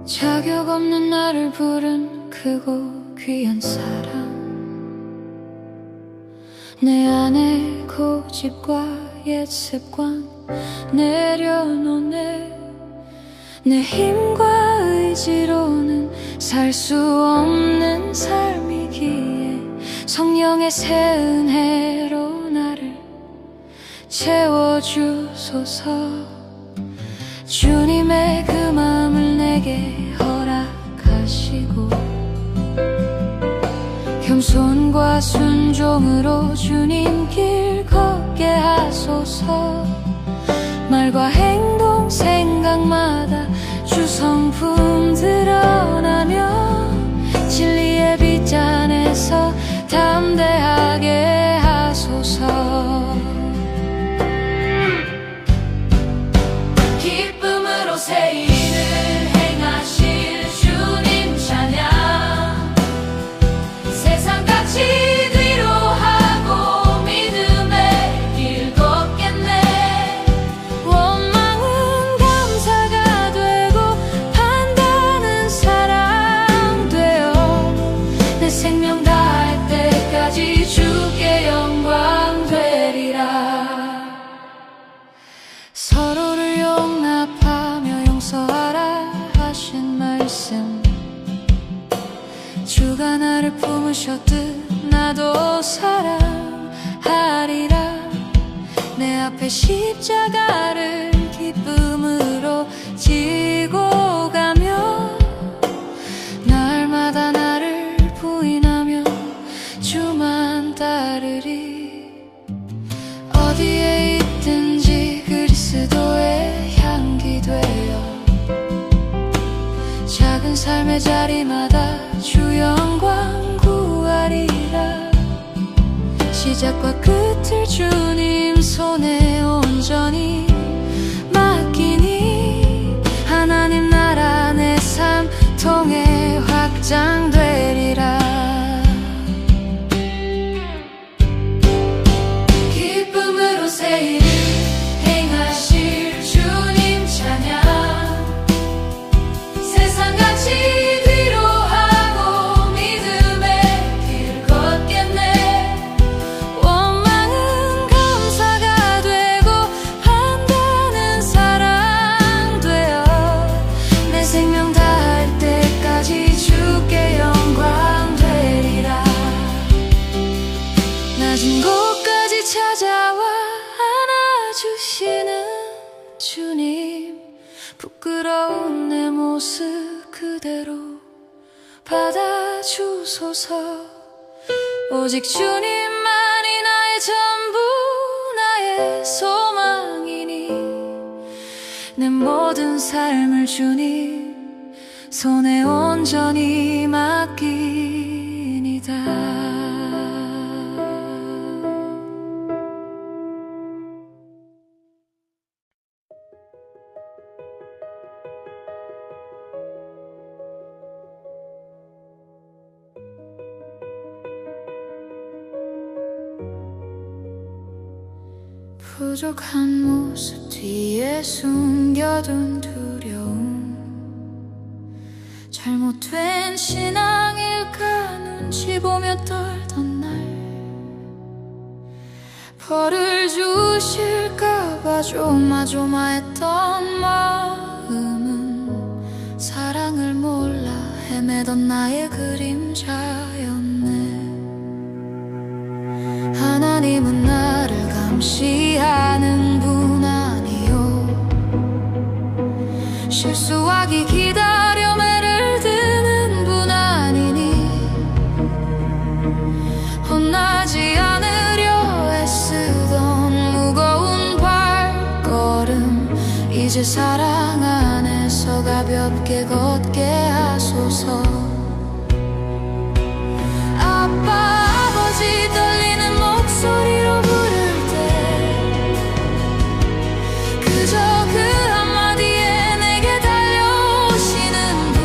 자격 없는 나를 부른 크고 귀한 사랑, 내 안에 고집과 옛 습관 내려놓네. 내 힘과 의지로는 살 수 없는 삶이기에 성령의 새 은혜로 나를 채워주소서. 주님의 그 마음을 내게 허락하시고 겸손과 순종으로 주님 길 걷게 하소서. 말과 행동 생각마다 주 성품 드러나며 진리의 빗잔에서 담대하게 하소서. 기쁨으로 새 일을 행하실 주님 찬양, 세상같이 뒤로 하고 믿음의 길 걷겠네. 원망은 감사가 되고 판단은 사랑 되어 내 생명 다할 때까지 주께 영광 되리라. 서로를 용납하며 용서하라 하신 말씀, 주가 나를 품으셨듯 나도 사랑하리라. 내 앞에 십자가를 기쁨으로 지고 가며 날마다 나를 부인하며 주만 따르리. 어디에 있든지 그리스도의 향기 되어 작은 삶의 자리마다 주 영광 구하리라. 시작과 끝을 주님 손에 온전히 맡기니 하나님 나라 내 삶 통해 확장되리라. 기쁨으로 새 일을 행하실 주님 찬양, 세상같이 뒤로 하고 믿음의 길 걷겠네. 원망은 감사가 되고 판단은 사랑 되어 내 생명 다할 때까지 주께 영광 되리라. 낮은 곳까지 찾아와 안아주시는 주님, 부끄러운 내 모습 그대로 받아주소서. 오직 주님만이 나의 전부 나의 소망이니 내 모든 삶을 주님 손에 온전히 맡기니다. 부족한 모습 뒤에 숨겨둔 두려움, 잘못된 신앙일까 눈치 보며 떨던 날, 벌을 주실까봐 조마조마했던 마음은 사랑을 몰라 헤매던 나의 그림자였네. 하나님은 나를 감시하는 분 아니요, 실수하기 기다려 매를 드는 분 아니니 혼나지 않으려 애쓰던 무거운 발걸음 이제 사랑 안에서 가볍게 걷게 하소서. 아빠 아버지 떨리는 목소리로 부를 때 그저 그 한마디에 내게 달려오시는 분,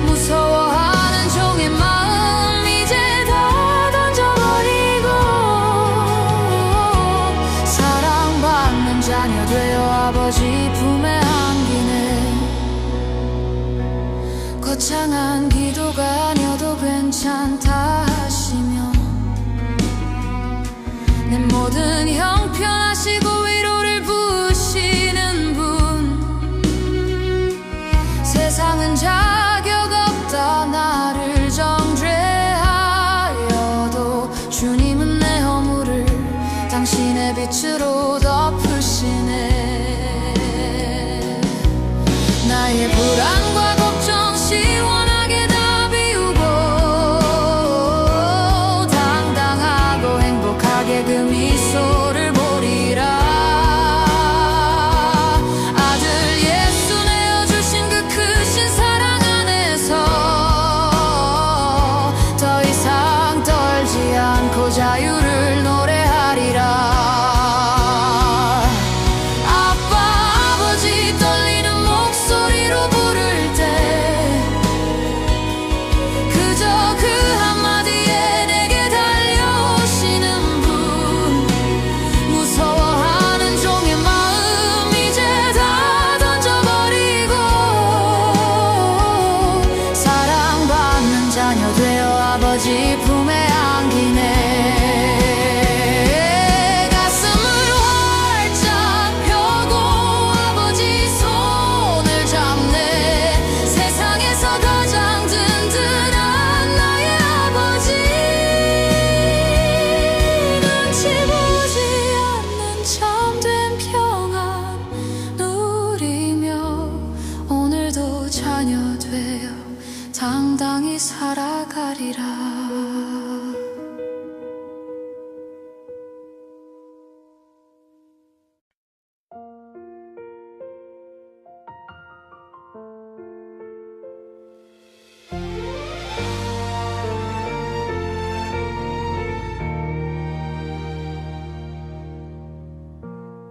무서워하는 종의 마음 이제 다 던져버리고 사랑받는 자녀 되어 아버지 품에 안기네. 괜찮다 하시면 내 모든 형편하시고 위로를 부으시는 분, 세상은 자격 없다 나를 정죄하여도 주님은 내 허물을 당신의 빛으로 덮으시네. 나의 불안과 걱정 시원하게 다 비우고 당당하고 행복하게 그 미소를 보리라. 아들 예수 내어주신 그 크신 사랑 안에서 더 이상 떨지 않고 자유를 노래하리라. 자녀 되어 아버지 품에 안기네. 가슴을 활짝 펴고 아버지 손을 잡네. 세상에서 가장 든든한 나의 아버지, 눈치 보지 않는 참된 평안 누리며 오늘도 자녀 되어 당당히 살아가리라.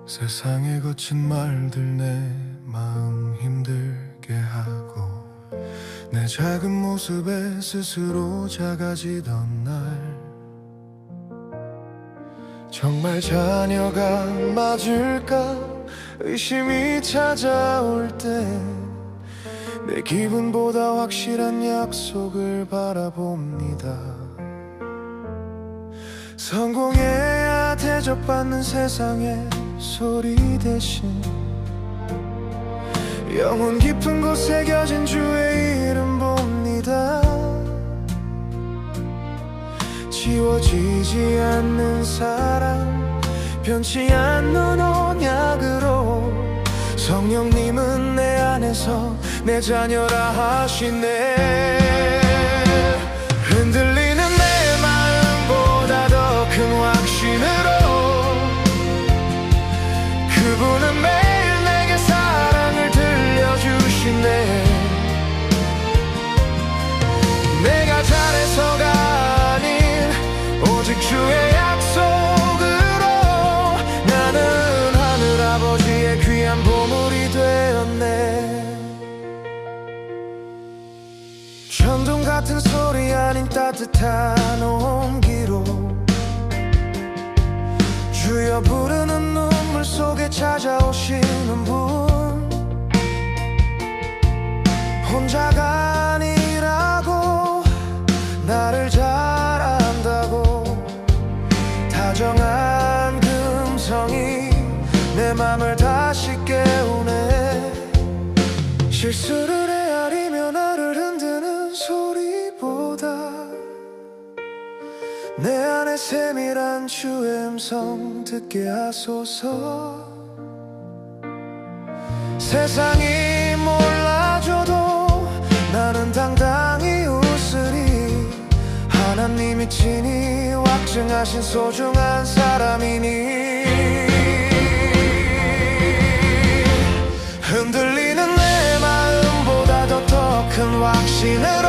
세상의 거친 말들 내 마음 힘들게 하고 내 작은 모습에 스스로 작아지던 날, 정말 자녀가 맞을까 의심이 찾아올 때 내 기분보다 확실한 약속을 바라봅니다. 성공해야 대접받는 세상의 소리 대신 영혼 깊은 곳에 새겨진 주의 이름 봅니다. 지워지지 않는 사랑, 변치 않는 언약으로 성령님은 내 안에서 내 자녀라 하시네. 흔들리는 내 마음보다 더 큰 확신으로 그분은 매일 내게 사랑을 들려주시네. 내가 잘해서가 아닌 오직 주의 약속으로 나는 하늘아버지의 귀한 보물이 되었네. 천둥 같은 소리 아닌 따뜻한 온기로 주여 부르는 눈물 속에 찾아오시는 분, 혼자가 아니라고 나를 잘 안다고 다정한 금성이 내 맘을 다시 깨우네. 실수를 헤아리며 나를 흔드는 소리보다 내 안에 세밀한 주의 음성 듣게 하소서. 세상이 몰라줘도 나는 당당히 웃으리. 하나님이 친히 확증하신 소중한 사람이니. 흔들리는 내 마음보다 더 큰 확신으로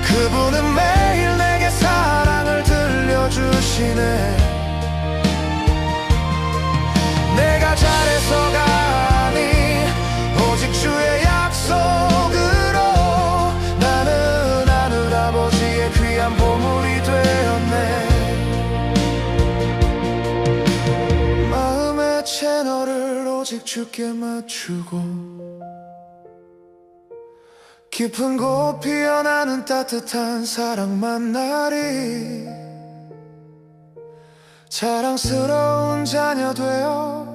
그분은 매일 내게 사랑을 들려주시네. 내가 잘해서가 아닌 오직 주의 약속으로 나는 하늘아버지의 귀한 보물이 되었네. 마음의 채널을 오직 주께 맞추고 깊은 곳 피어나는 따뜻한 사랑 만나리 자랑스러운 자녀 되어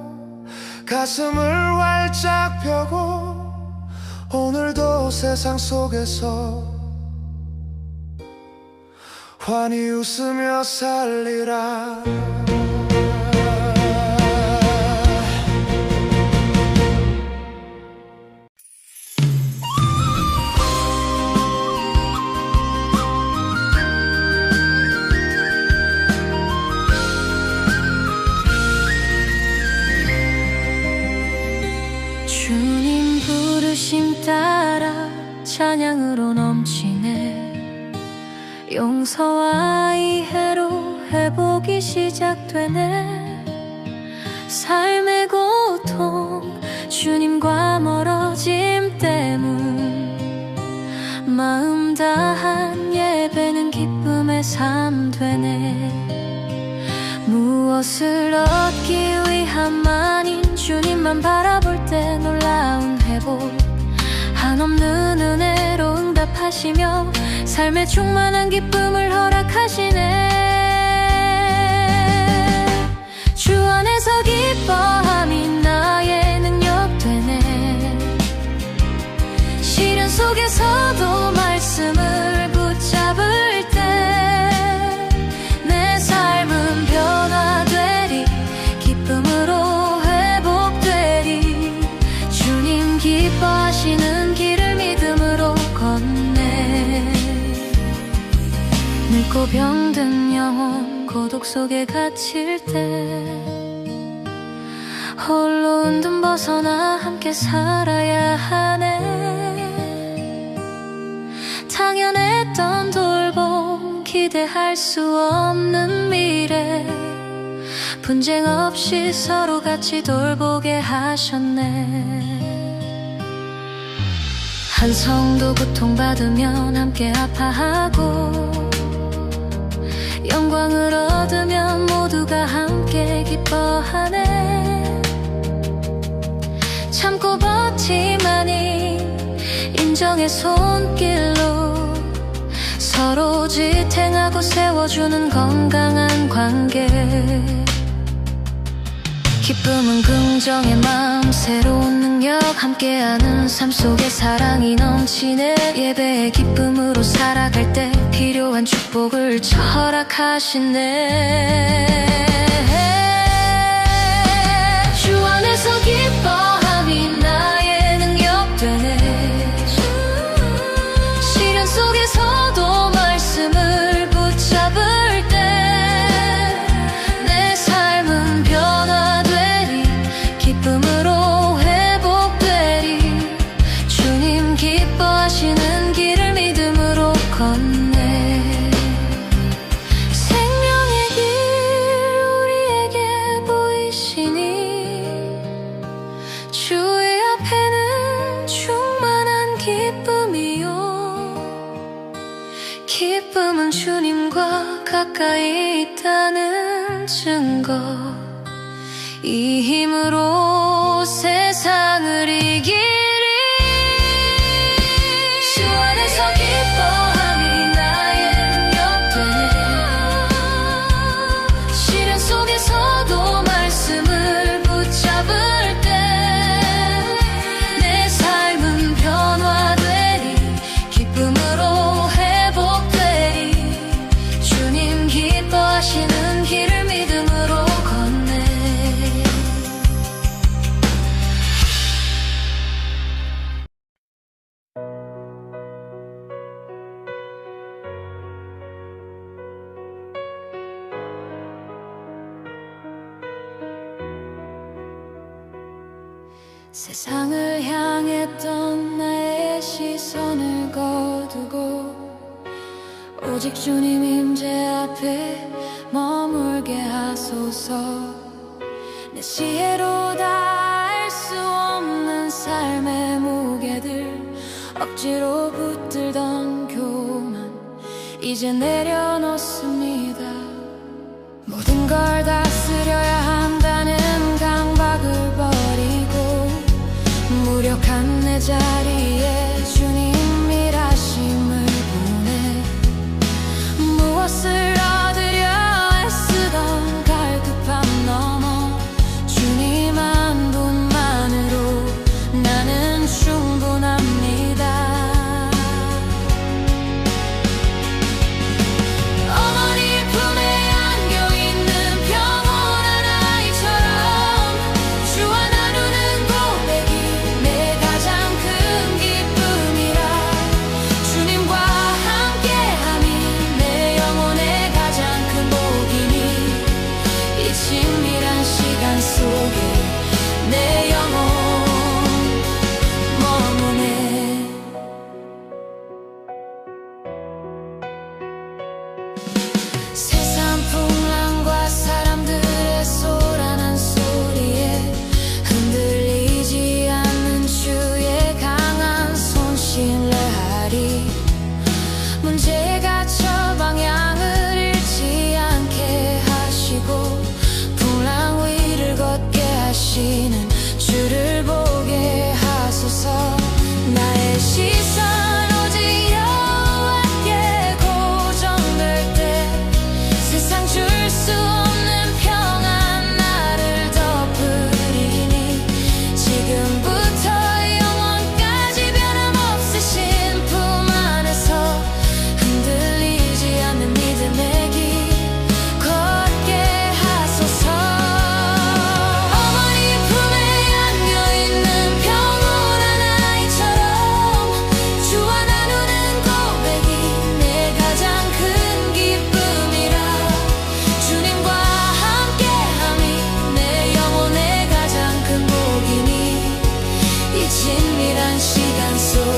가슴을 활짝 펴고 오늘도 세상 속에서 환히 웃으며 살리라. 주님 부르심 따라 찬양으로 넘치네. 용서와 이해로 회복이 시작되네. 삶의 고통 주님과 멀어짐 때문 마음 다한 예배는 기쁨의 삶 되네. 무엇을 얻기 위함만인 주님만 바라볼 때 놀라운 회복 한없는 은혜로 응답하시며 삶에 충만한 기쁨을 허락하시네. 주 안에서 기뻐함이 나의 능력 되네. 시련 속에서도 말씀을 붙잡을 때 내 삶은 변화되리 기쁨으로 회복되리. 주님 기뻐하시는 길을 믿음으로 걷네. 늙고 병든 영혼 고독 속에 갇힐 때 홀로 은둔 벗어나 함께 살아야 하네. 당연했던 돌봄 기대할 수 없는 미래 분쟁 없이 서로 같이 돌보게 하셨네. 한 성도 고통받으면 함께 아파하고 영광을 얻으면 모두가 함께 기뻐하네. 참고 버티만이 인정의 손길로 서로 지탱하고 세워주는 건강한 관계. 기쁨은 긍정의 마음 새로운 능력 함께하는 삶 속에 사랑이 넘치네. 예배의 기쁨으로 살아갈 때 필요한 축복을 허락하시네. 주 안에서 기뻐함이 나의 능력 되네. 시련 속에서도 말씀을 붙잡을 때 내 삶은 변화되리 기쁨으로 회복되리. 주님 기뻐하시는 길을 믿음으로 걷네. 생명의 길 우리에게 보이시니 주의 앞에는 충만한 기쁨이요. 기쁨은 주님과 가까이 있다는 증거. 이 힘으로 세상을 이기리. 주 안에서 기뻐함이 나의 능력 되네. 시련 속에서도 말씀을 붙잡을 때 내 삶은 변화되리 기쁨으로 회복되리. 주님 기뻐하시는 길을 믿음으로 걷네. 세상을 향했던 나의 시선을 거두고 오직 주님 임재 앞에 머물게 하소서. 내 지혜로 닿을 수 없는 삶의 무게들 억지로 붙들던 교만 이제 내려놓습니다. 모든 걸 다스려야 한다는 강박을 버리고 무력한 내 자리에 주님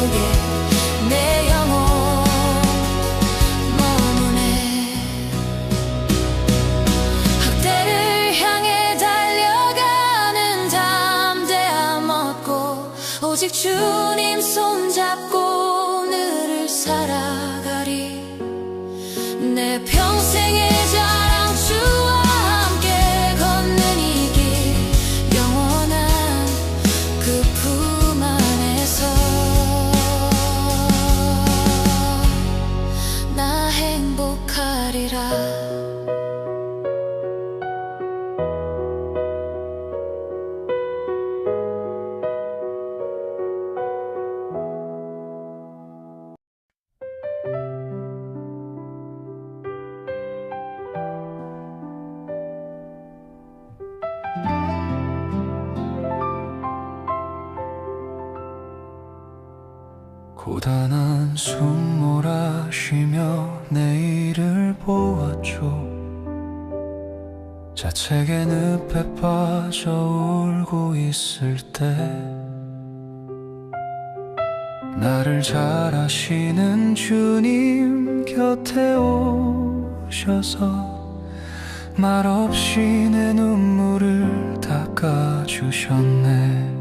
속에 내 영혼 머무네. 학대를 향해 달려가는 담대함 얻고 오직 주님 손잡고 늘을 살아가리. 내 평생의 자랑 주와 함께 걷는 이 길 영원한 그 품 안에서 나 행복하리라. 고단한 숨 몰아쉬며 내일을 보았죠. 자책의 늪에 빠져 울고 있을 때 나를 잘 아시는 주님 곁에 오셔서 말없이 내 눈물을 닦아주셨네.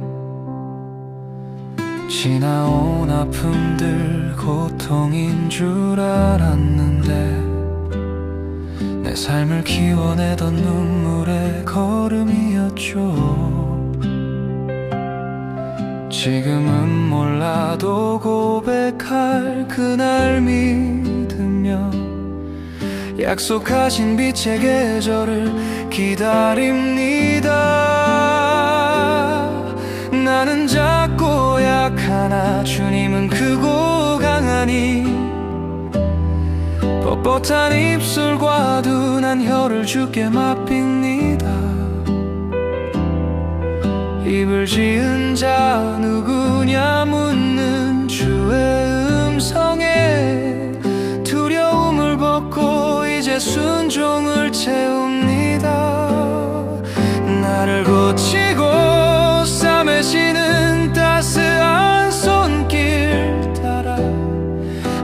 지나온 아픔들 고통인 줄 알았는데 내 삶을 키워내던 눈물의 걸음이었죠. 지금은 몰라도 고백할 그날 믿으며 약속하신 빛의 계절을 기다립니다. 나는 작고 약하나 주님은 크고 강하니 뻣뻣한 입술과 둔한 혀를 주께 맡깁니다. 입을 지은 자 누구냐 묻는 주의 음성에 두려움을 벗고 이제 순종을 채웁니다. 나를 고치고 싸매시는 따스한 손길 따라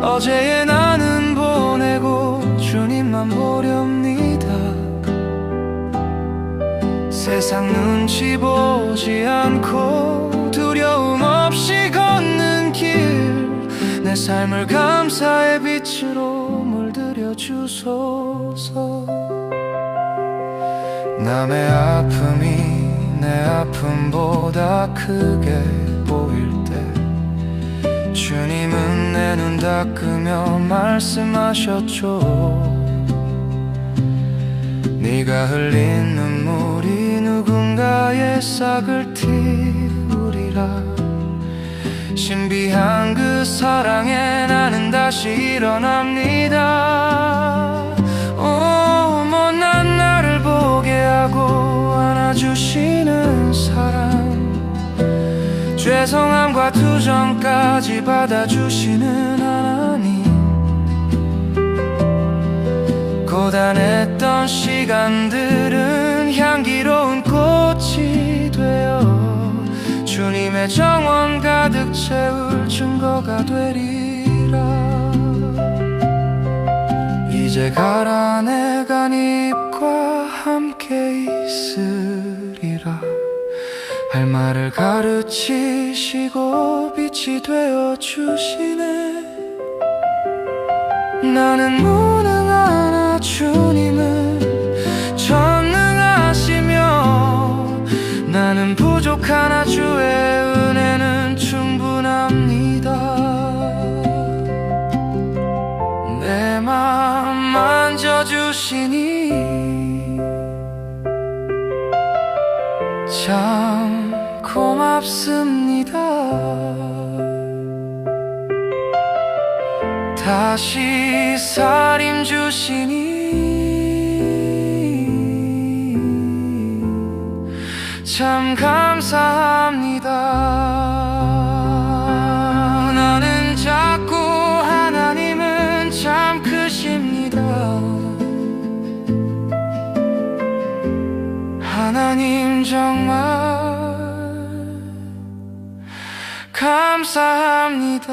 어제의 나는 보내고 주님만 보렵니다. 세상 눈치 보지 않고 두려움 없이 걷는 길 내 삶을 감사의 빛으로 물들여 주소서. 남의 아픔이 내 아픔보다 크게 보일 때 주님은 내 눈 닦으며 말씀하셨죠. 네가 흘린 눈물이 누군가의 싹을 틔우리라. 신비한 그 사랑에 나는 다시 일어납니다. 못난 나를 보게 하고 안아주시는 사랑, 죄송함과 투정까지 받아주시는 하나님. 고단했던 시간들은 향기로운 꽃이 되어 주님의 정원 가득 채울 증거가 되리라. 이제 가라 내가 입과 함께 있으리라. 할 말을 가르치시고 빛이 되어 주시네. 나는 무능하나 주님은 전능하시며 나는 부족하나 주의 은혜는 충분합니다. 내 마음 만져주시니 참 고맙습니다. 다시 살림 주시니 참 감사합니다. 나는 작고 하나님은 참 크십니다. 하나님 정말 감사합니다.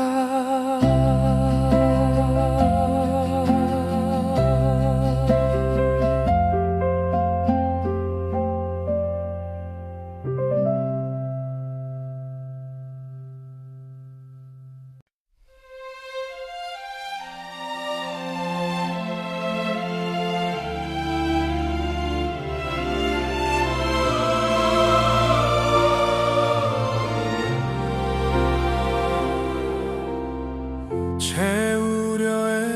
채우려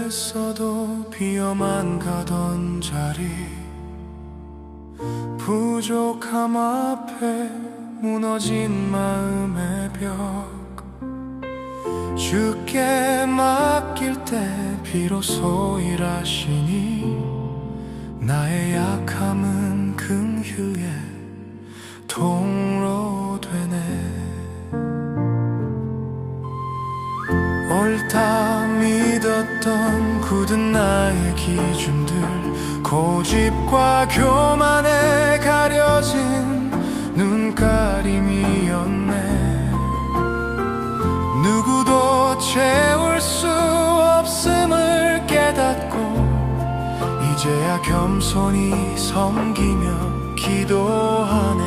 애써도 비어만 가던 자리, 부족함 앞에 무너진 마음의 벽, 주께 맡길 때 비로소 일하시니 나의 약함은 긍휼의 통로 되네. 옳다 믿었던 굳은 나의 기준들, 고집과 교만에 가려진 눈가림이었네. 누구도 채울 수 없음을 깨닫고 이제야 겸손히 섬기며 기도하네.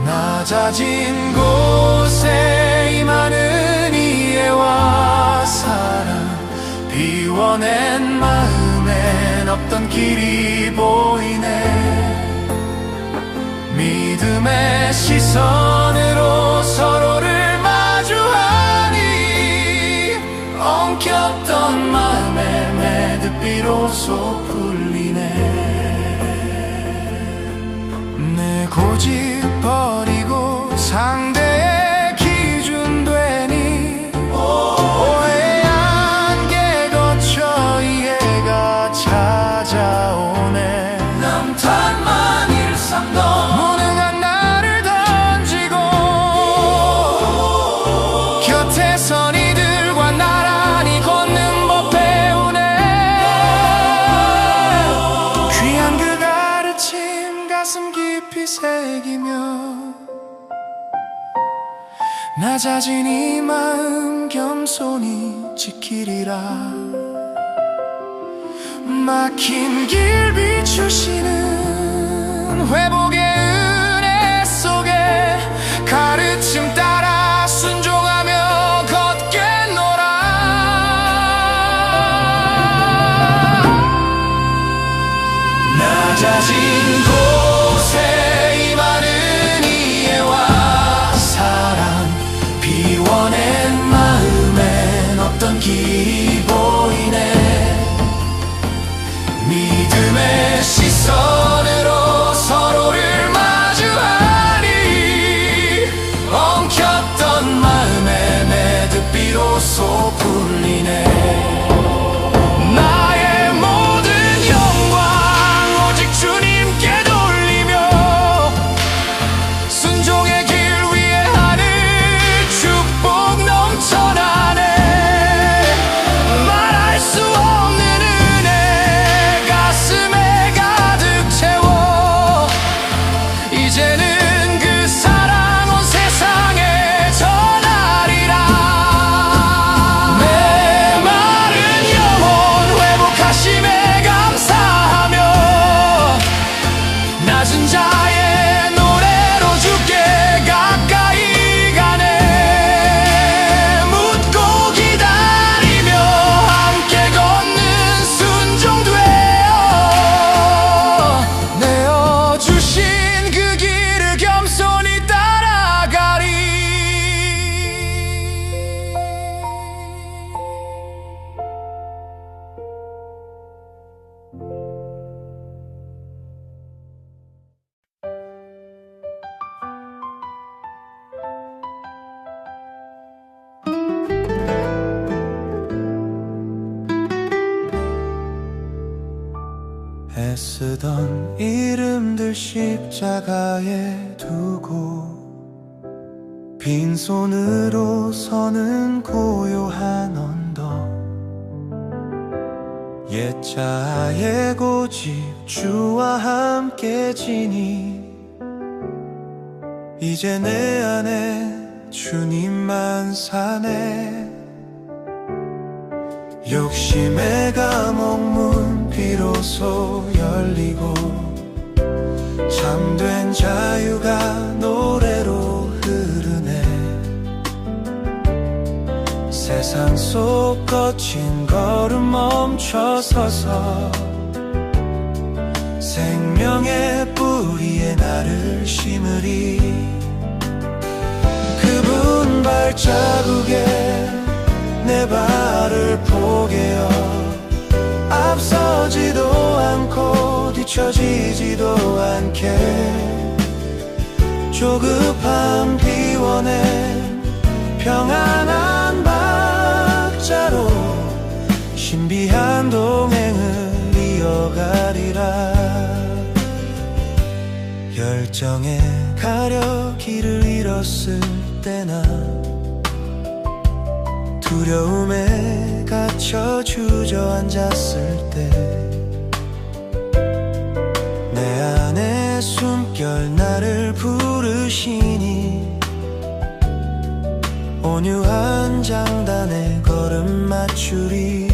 낮아진 곳에 임하는 이해와 사랑, 비워낸 마음엔 없던 길이 보이네. 믿음의 시선으로 서로를 마주하니 엉켰던 마음의 매듭 비로소 풀리네. 내 고집 버리고 상대의 기준 되니 오해의 안개 거쳐 이해가 찾아오네. 남탓만 일삼던 무능한 나를 던지고 곁에선 이들과 나란히 걷는 법 배우네. 귀한 그 가르침 가슴 깊이 새기며 낮아진 이 마음 겸손히 지키리라. 막힌 길 비추시는 회복의 은혜 속에 가르침 따라 순종하며 걷겠노라. 낮아진 곳에 임하는 이해와 사랑, 비워낸 마음엔 없던 길이 보이네. 믿음의 시선으로 서로를 마주하니 엉켰던 마음의 매듭 비로소 풀리네. 나의 모든 영광 오직 주님께 돌리며 순종의 길 위에 하늘 축복 넘쳐나네. 말할 수 없는 은혜 가슴에 가득 채워 이제는 그 사랑 온 세상에 전하리라. 메마른 영혼 회복하심에 감사하며 낮은 자의 노래로 주께 가까이 가네. 묻고 기다리며 함께 걷는 순종되어 내어주신 그 길을 겸손히 따라가리. 애쓰던 이름들 십자가에 두고 빈손으로 서는 고요한 언덕, 옛자의 고집 주와 함께 지니 이제 내 안에 주님만 사네. 욕심의 감옥문 비로소 열리고 참된 자유가 노래로 흐르네. 세상 속 거친 걸음 멈춰서서 생명의 뿌리에 나를 심으리. 그분 발자국에 내 발을 포개어 앞서지도 않고 뒤처지지도 않게 조급함 비워낸 평안한 박자로 신비한 동행을 이어가리라. 열정에 가려 길을 잃었을 때나 두려움에 갇혀 주저앉았을 때 내 안에 숨결 나를 부르시니 온유한 장단에 걸음 맞추리.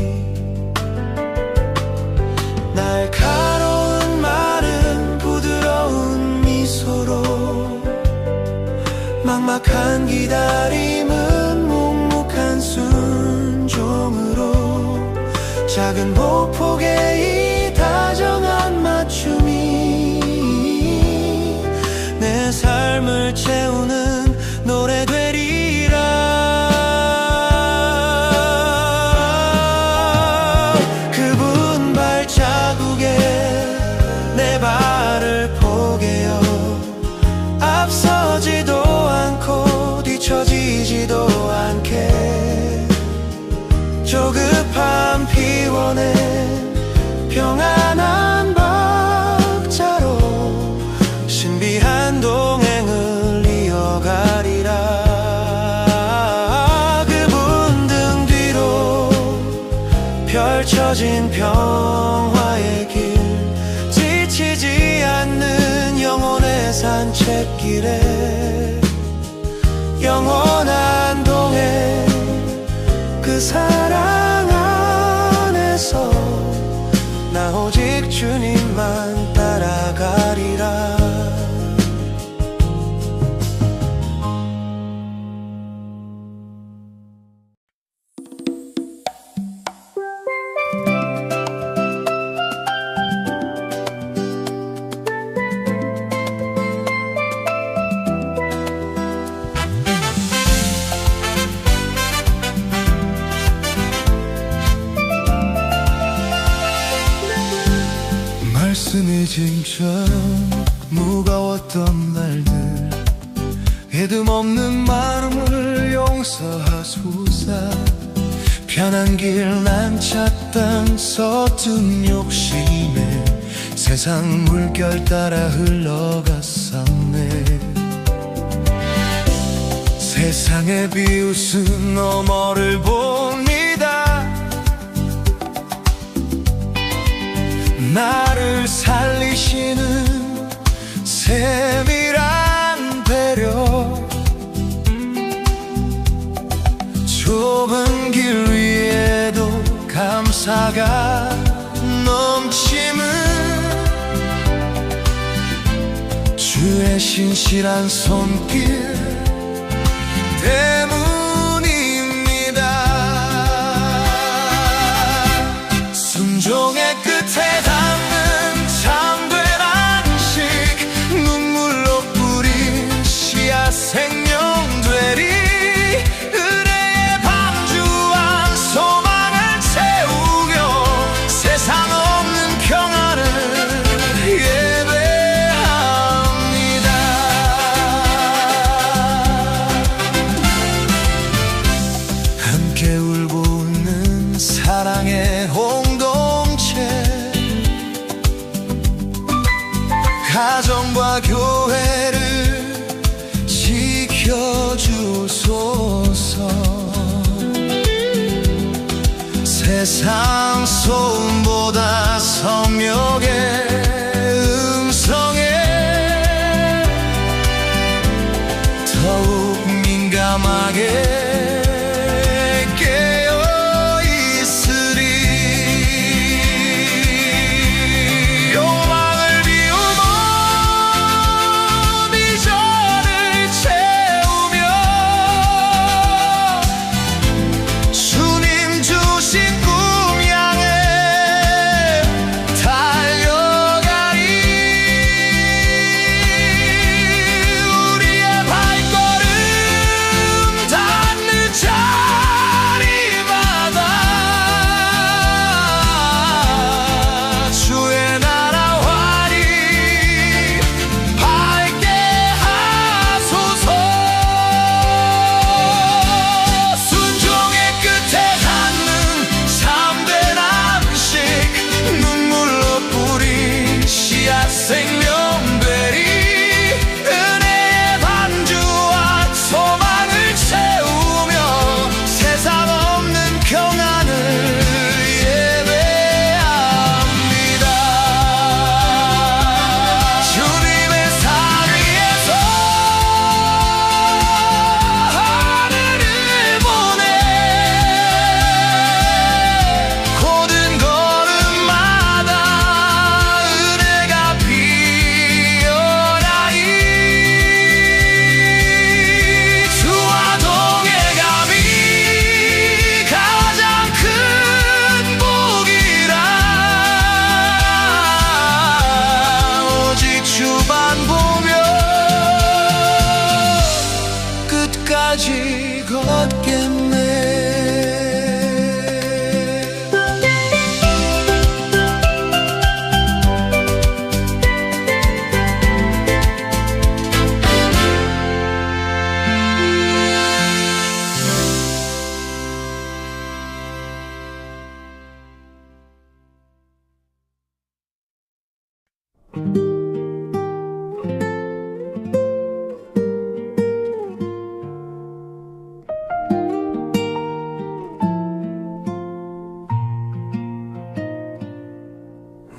날카로운 말은 부드러운 미소로 막막한 기다림은 묵묵한 순종으로 작은 보폭의 이 다정한 맞춤이 내 삶을 채우는 노래 되리라. 그분 발자국에 내 발을 포개어 앞서지도 않고 뒤처지지도 않게 조급함 피워낸 평안한 박자로 신비한 동행을 이어가리라. 그분 등 뒤로 펼쳐진 평화의 길 지치지 않는 영혼의 산책길에 영원한 동행 그 사랑 안에서 나 오직 주님만 따라가리라. 말씀이 짐처럼 무거웠던 날들 애듬 없는 마음을 용서하소서. 편한 길 난 찾던 서툰 욕심에 세상 물결 따라 흘러갔었네. 세상의 비웃음 너머를 봅니다. 나를 살리시는 세밀한 배려. 좁은 길 위에도 감사가 넘침은 주의 신실한 손길 때문입니다. 순종의 끝에 닿는 참된 안식 눈물로 뿌린 씨앗 생명 되리. 의뢰의 방주한 소망을 채우며 세상 없는 평안을 예배합니다. 함께 울고 웃는 사랑의 공동체 가정과 교회를 지켜주소서. 세상 소음보다 성령의 음성에 더욱 민감한 까맣게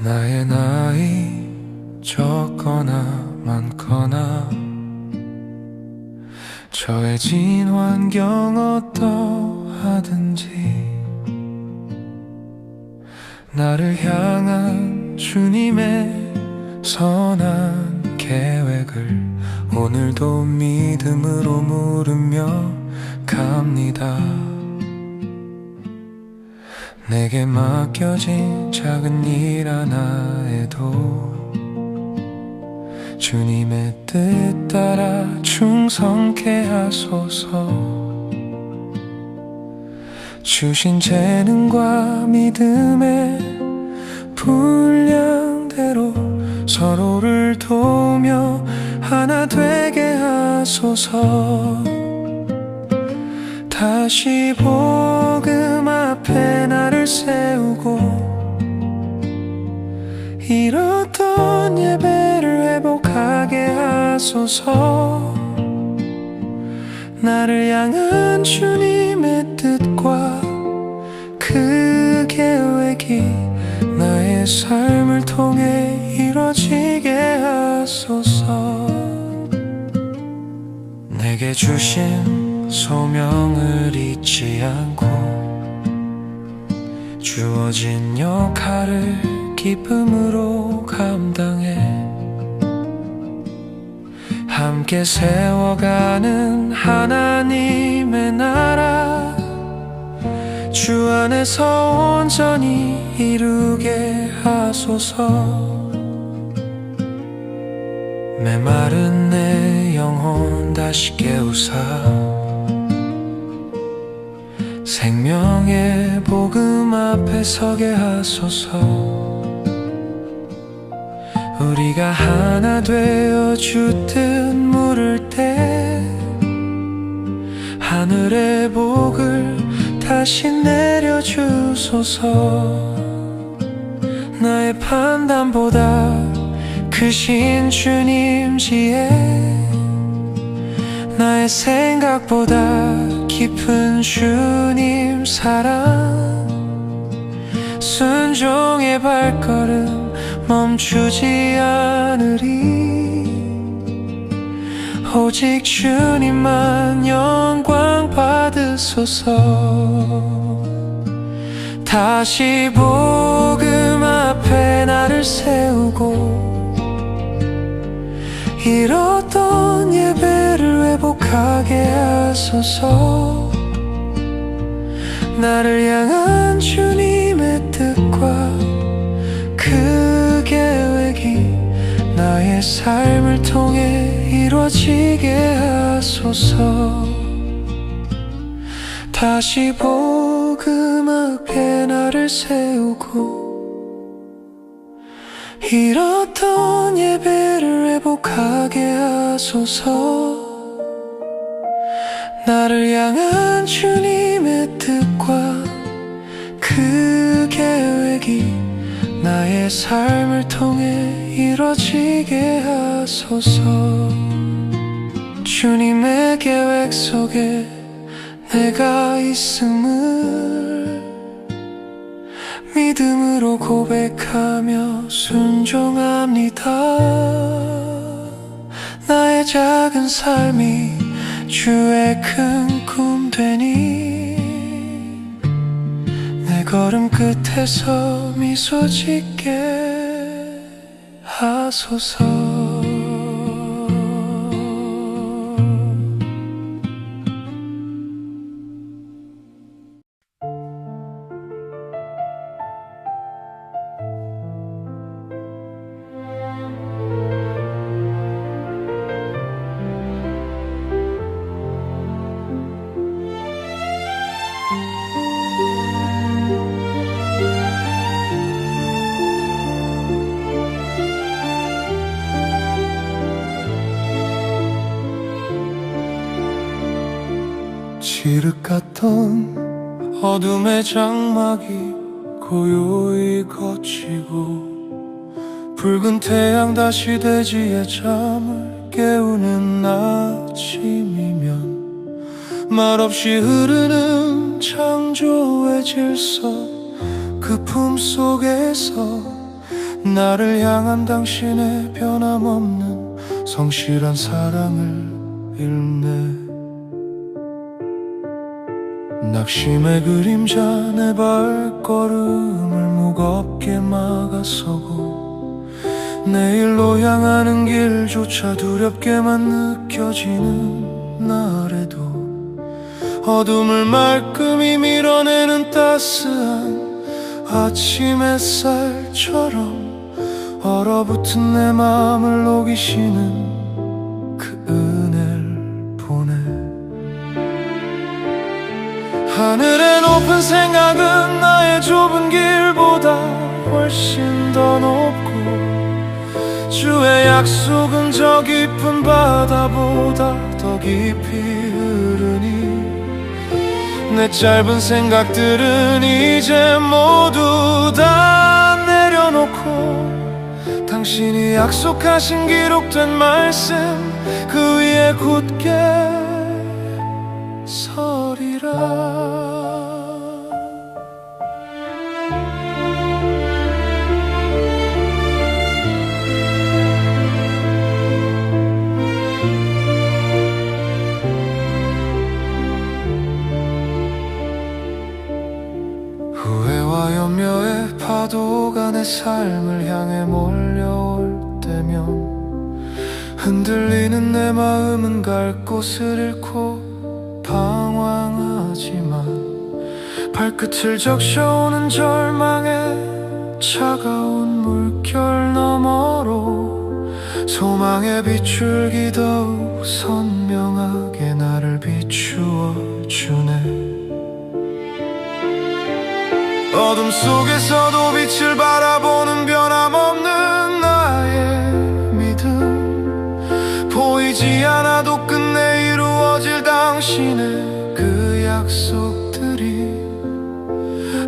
나의 나이 적거나 많거나 처해진 환경 어떠하든지 나를 향한 주님의 선한 계획을 오늘도 믿음으로 물으며 갑니다. 내게 맡겨진 작은 일 하나에도 주님의 뜻 따라 충성케 하소서. 주신 재능과 믿음의 분량대로 서로를 도우며 하나 되게 하소서. 다시 복음 앞에 나를 세우고 잃었던 예배를 회복하게 하소서. 나를 향한 주님의 뜻과 그 계획이 나의 삶을 통해 이루어지게 하소서. 내게 주신 소명을 잊지 않고 주어진 역할을 기쁨으로 감당해 함께 세워가는 하나님의 나라 주 안에서 온전히 이루게 하소서. 메마른 내 영혼 다시 깨우사 생명의 복음 앞에 서게 하소서. 우리가 하나 되어 주 뜻 물을 때 하늘의 복을 다시 내려주소서. 나의 판단보다 크신 주님 지혜 나의 생각보다 깊은 주님 사랑 순종의 발걸음 멈추지 않으리. 오직 주님만 영광 하소서. 다시 복음 앞에 나를 세우고 잃었던 예배를 회복하게 하소서. 나를 향한 주님의 뜻과 그 계획이 나의 삶을 통해 이루어지게 하소서. 다시 복음 앞에 나를 세우고 잃었던 예배를 회복하게 하소서. 나를 향한 주님의 뜻과 그 계획이 나의 삶을 통해 이루어지게 하소서. 주님의 계획 속에 내가 있음을 믿음으로 고백하며 순종합니다. 나의 작은 삶이 주의 큰 꿈 되니 내 걸음 끝에서 미소 짓게 하소서. 칠흑 같던 어둠의 장막이 고요히 걷히고 붉은 태양 다시 대지의 잠을 깨우는 아침이면 말없이 흐르는 창조의 질서 그 품속에서 나를 향한 당신의 변함없는 성실한 사랑을 읽네. 낙심의 그림자 내 발걸음을 무겁게 막아서고 내일로 향하는 길조차 두렵게만 느껴지는 날에도 어둠을 말끔히 밀어내는 따스한 아침 햇살처럼 얼어붙은 내 마음을 녹이시는 그 은혜를 보내. 하늘의 높은 생각은 나의 좁은 길보다 훨씬 더 높고 주의 약속은 저 깊은 바다보다 더 깊이 흐르니 내 짧은 생각들은 이제 모두 다 내려놓고 당신이 약속하신 기록된 말씀 그 위에 굳게 서리라. 후회와 염려의 파도가 내 삶을 향해 몰려올 때면 흔들리는 내 마음은 갈 곳을 잃고 방황하지만 발끝을 적셔오는 절망의 차가운 물결 너머로 소망의 비출기 더욱 선명하게 나를 비추어 주네. 어둠 속에서도 빛을 바라보는 변함없는 나의 믿음 보이지 않아도 끝내 이루어질 당신의 그 약속들이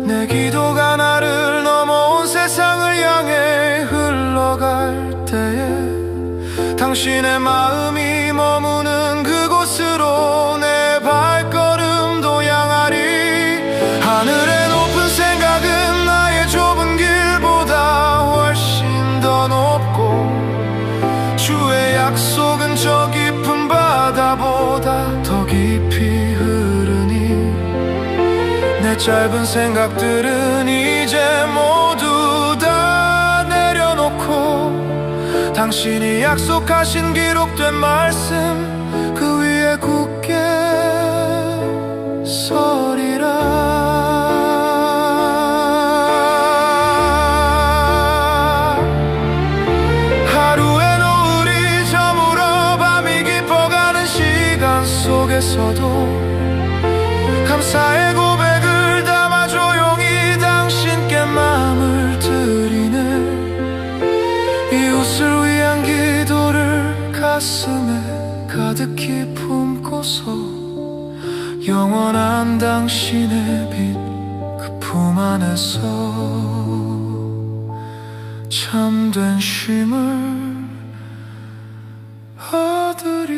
내 기도가 나를 넘어온 세상을 향해 흘러갈 때에 당신의 마음이 머무는 그곳으로 내 발걸음도 향하리. 하늘의 높은 생각은 나의 좁은 길보다 훨씬 더 높고 주의 약속은 저 깊은 바다보다 더 깊이 흐르니 내 짧은 생각들은 이제 모두 다 내려놓고 당신이 약속하신 기록된 말씀 그 위에 굳게 서리라. 하루의 노을이 저물어 밤이 깊어가는 시간 속에서도 감사의 고백을 담아 조용히 당신께 마음을 드리네. 이웃을 위한 기도를 가슴에 가득히 품고서 영원한 당신의 빛 그 품 안에서 참된 쉼을 얻으리.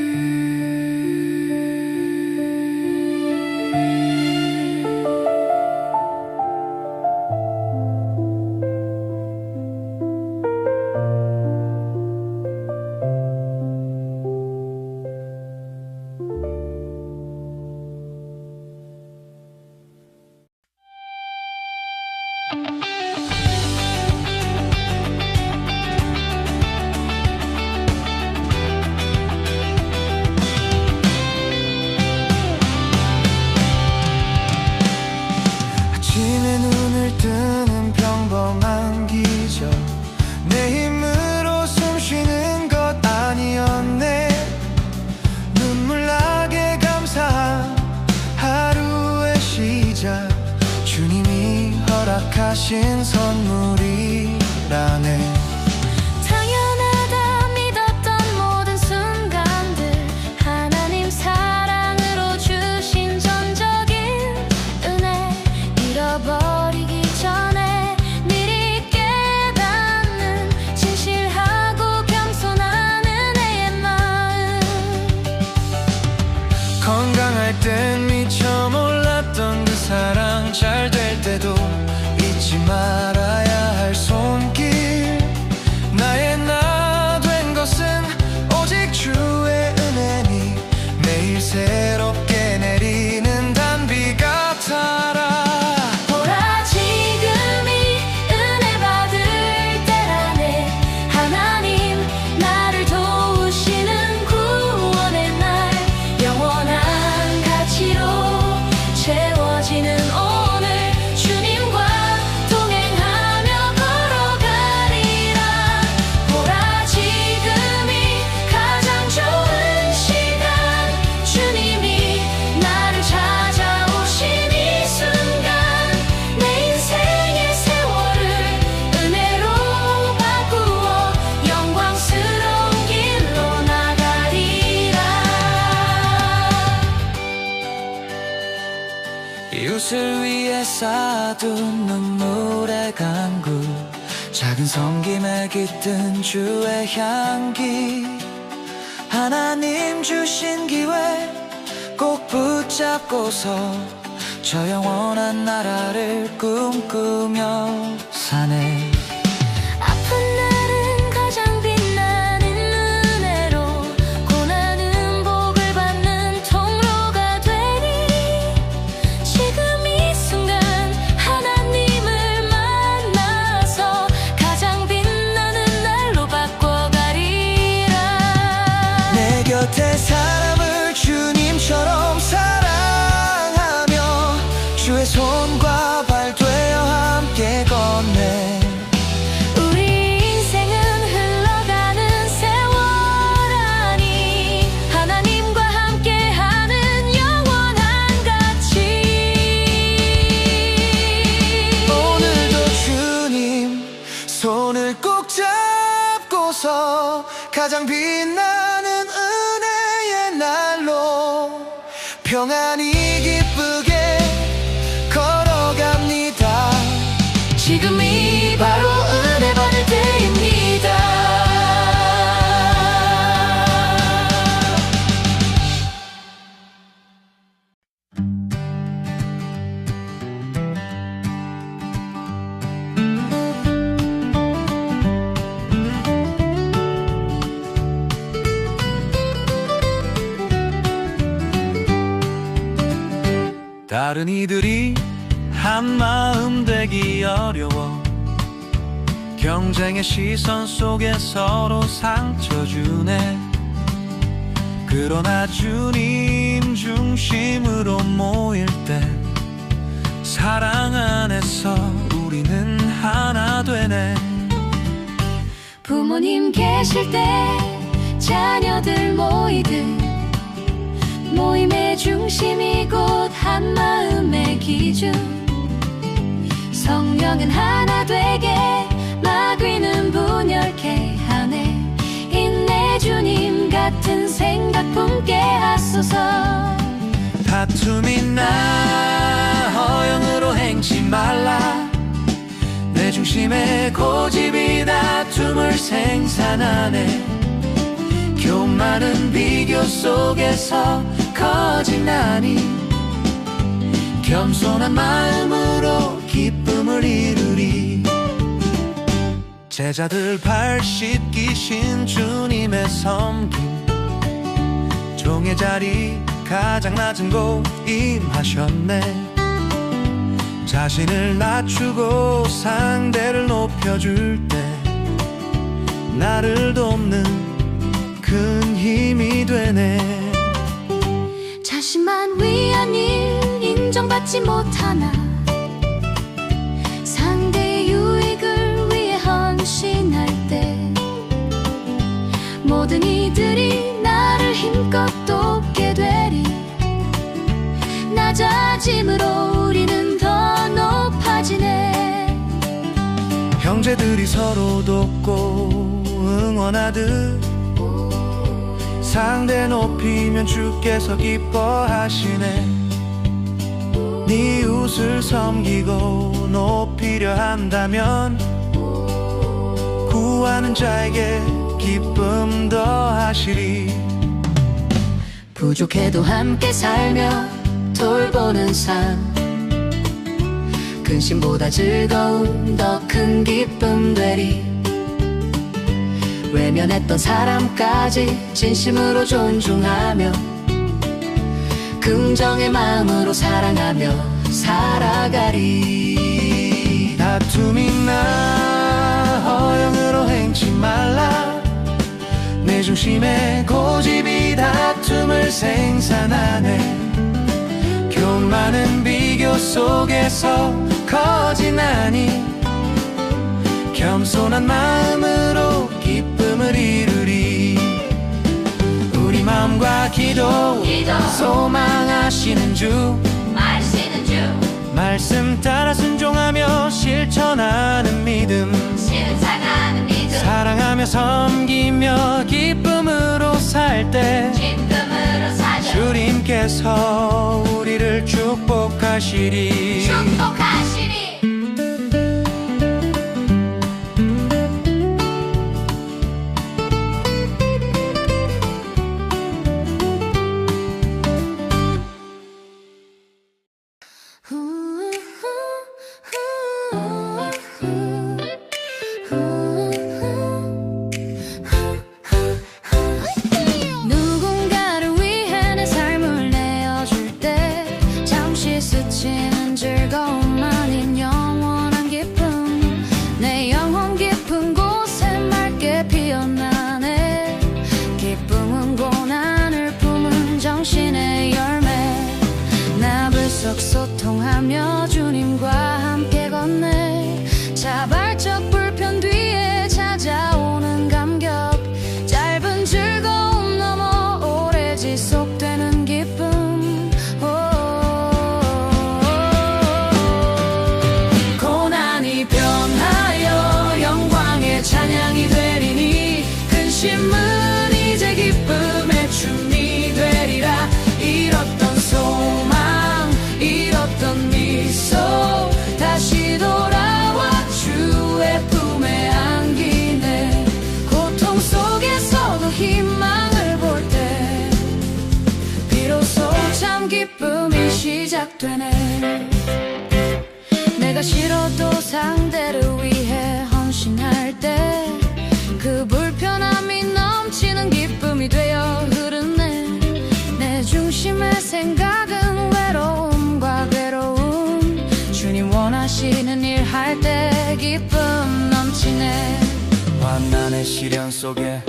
아침에 눈을 뜨는 평범한 기적 내 힘으로 숨쉬는 것 아니었네. 눈물 나게 감사한 하루의 시작 주님이 허락하신 선물이라네. 당연하다 믿었던 모든 순간들 하나님 사랑으로 주신 전적인 은혜 잃어버리기 전에 미리 깨닫는 진실하고 겸손한 은혜의 마음. 건강할 땐 미처 몰랐던 그 사랑 잘 될 때도 잊지 말아야 할 손길. 나의 나 된 것은 오직 주의 은혜니 매일 새롭게 내리는 단비 같아라. 보라 지금이 은혜 받을 때라네. 하나님 나를 도우시는 구원의 날 영원한 가치로 채워지는 오늘 주님과 동행하며 걸어가리라. 보라 지금이 가장 좋은 시간 주님이 나를 찾아오신 이 순간 내 인생의 세월을 은혜로 바꾸어 영광스러운 길로 나가리라. 이웃을 위해 쌓아둔 눈물의 강구 작은 섬김에 깃든 주의 향기. 하나님 주신 기회 꼭 붙잡고서 저 영원한 나라를 꿈꾸며 사네. 아픈 날은 가장 빛나는 은혜로 고난은 복을 받는 통로가 되니 지금 이 순간 하나님을 만나서 가장 빛나는 날로 바꿔가리라. 내 곁에 사람을 주님처럼 사랑하며 주의 손과 발 되어 함께 걷네. 우리 인생은 흘러가는 세월아니 하나님과 함께하는 영원한 가치. 오늘도 주님 손을 꼭 잡고서 가장 빛나는 은혜의 날로 평안히 기쁘게 걸어갑니다. 지금이 바로 은혜 받을 때입니다. 다른 이들이 한마음 되기 어려워. 경쟁의 시선 속에 서로 상처 주네. 그러나 주님 중심으로 모일 때 사랑 안에서 우리는 하나 되네. 부모님 계실 때 자녀들 모이듯 모임의 중심이 곧 한마음의 기준. 성령은 하나 되게 마귀는 분열케 하네. 인내 주님 같은 생각 품게 하소서. 다툼이나 허영으로 행치 말라. 내 중심에 고집이 다툼을 생산하네. 교만은 비교 속에서 거짓나니. 겸손한 마음으로 기쁨을 이루리. 제자들 발 씻기신 주님의 섬김. 종의 자리 가장 낮은 곳 임하셨네. 자신을 낮추고 상대를 높여줄 때 나를 돕는 큰 힘이 되네. 자신만 위한 일 인정받지 못하나 상대의 유익을 위해 헌신할 때 모든 이들이 나를 힘껏 돕게 되리. 낮아짐으로 우리는 더 높아지네. 형제들이 서로 돕고 응원하듯 상대 높이면 주께서 기뻐하시네. 네 이웃을 섬기고 높이려 한다면 구하는 자에게 기쁨 더하시리. 부족해도 함께 살며 돌보는 삶. 근심보다 즐거운 더 큰 기쁨 되리. 외면했던 사람까지 진심으로 존중하며 긍정의 마음으로 사랑하며 살아가리. 다툼이나 허영으로 행치 말라. 내 중심에 고집이 다툼을 생산하네. 교만은 비교 속에서 거짓나니. 겸손한 마음으로 기쁨을 이루리. 우리 마음과 기도 소망하시는 주. 말씀 따라 순종하며 실천하는 믿음. 사랑하며 섬기며 기쁨으로 살 때 주님께서 우리를 축복하시리. 누군가를 위해 내 삶을 내어줄 때 잠시 스치는 즐거움 아닌 영원한 기쁨. 내 영혼 깊은 곳에 맑게 피어나네. 기쁨은 고난을 품은 정신의 열매. 나 불속 소통하며 주님과 함께 걷네. 자발적 불편 뒤에 찾아오는 감격. 짧은 즐거움 넘어 오래 지속되는 기쁨. 고난이 변하여 영광의 찬양이 되리니 근심은 이제 기쁨의 춤이 되리라. 잃었던 소망 잃었던 미소 다시 돌아와 주의 품에 안기네. 고통 속에서도 희망을 볼 때 비로소 참 기쁨이 시작되네. 내가 싫어도 상대를 위해 헌신할 때 그 불편함이 넘치는 기쁨이 되어 흐르네. 내 중심의 생각은 외로움과 괴로움. 주님 인간의 시련 속에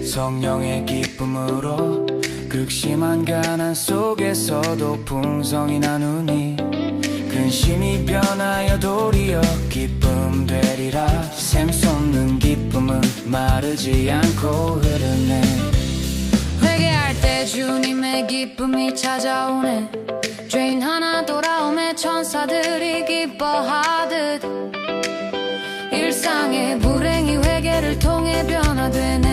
성령의 기쁨으로 극심한 가난 속에서도 풍성이 나누니 근심이 변하여 도리어 기쁨 되리라. 샘솟는 기쁨은 마르지 않고 흐르네. 회개할 때 주님의 기쁨이 찾아오네. 죄인 하나 돌아오매 천사들이 기뻐하듯 일상의 불행이 회개를 통해 변화되네.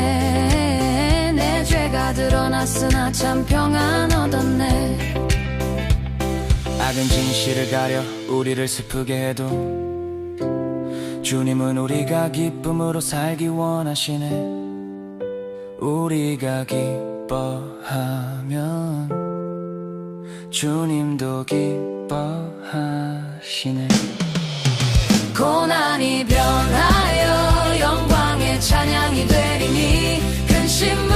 내 죄가 드러났으나 참 평안 얻었네. 악은 진실을 가려 우리를 슬프게 해도 주님은 우리가 기쁨으로 살기 원하시네. 우리가 기뻐하면 주님도 기뻐하시네. 고난이 변하여 영광의 찬양이 되리니 근심은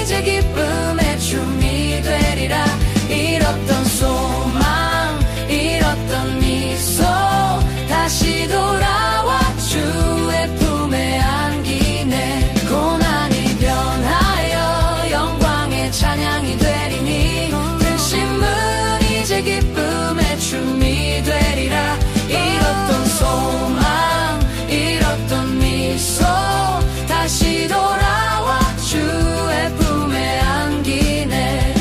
이제 기쁨의 춤이 되리라. 잃었던 소망 잃었던 미소 다시 돌아와 주의 품에 안기네. 고난이 변하여 영광의 찬양이 되리니 근심은 이제 기쁨의 춤이 되리라. 잃었던 소망 잃었던 미소 다시 돌아와 주의 품에 안기네.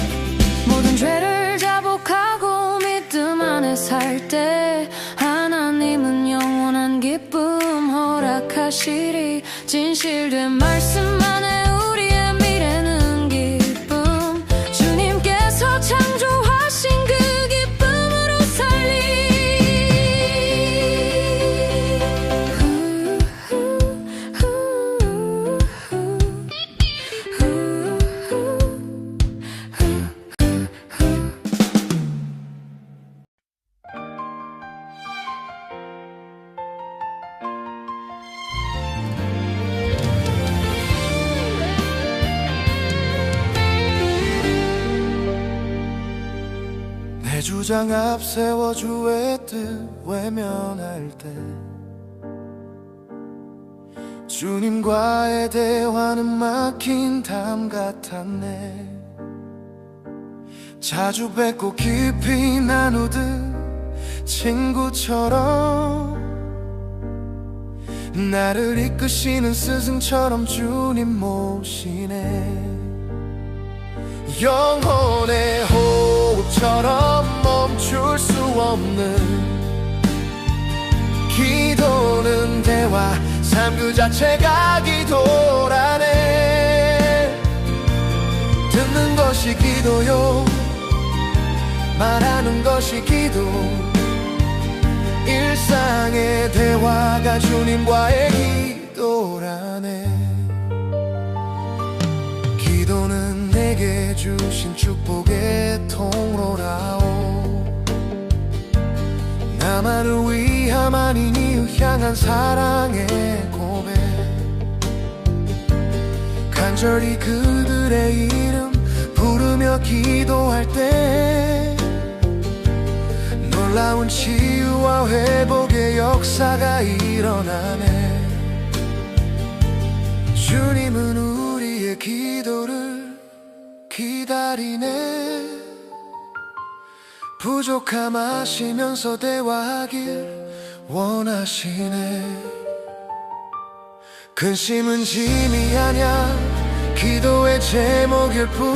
모든 죄를 자복하고 믿음 안에 살 때 하나님은 영원한 기쁨 허락하시리. 진실된 말씀 안에 우리의 미래는 기쁨. 주님께서 창조하신 그 기쁨으로 살리. 내 주장 앞세워 주의 뜻 외면할 때 주님과의 대화는 막힌 담 같았네. 자주 뵙고 깊이 나누듯 친구처럼 나를 이끄시는 스승처럼 주님 모시네. 영혼의 호흡처럼 멈출 수 없는 기도는 대화, 삶 그 자체가 기도라네. 듣는 것이 기도요, 말하는 것이 기도. 일상의 대화가 주님과의 기도라네. 기도는 내게 주신 축복의 통로라오. 나만을 위함 아닌 이유 향한 사랑의 고백. 간절히 그들의 이름 부르며 기도할 때 놀라운 치유와 회복의 역사가 일어나네. 주님은 우리의 기도를 기다리네. 부족함 아시면서 대화하길 원하시네. 근심은 짐이 아냐, 기도의 제목일 뿐.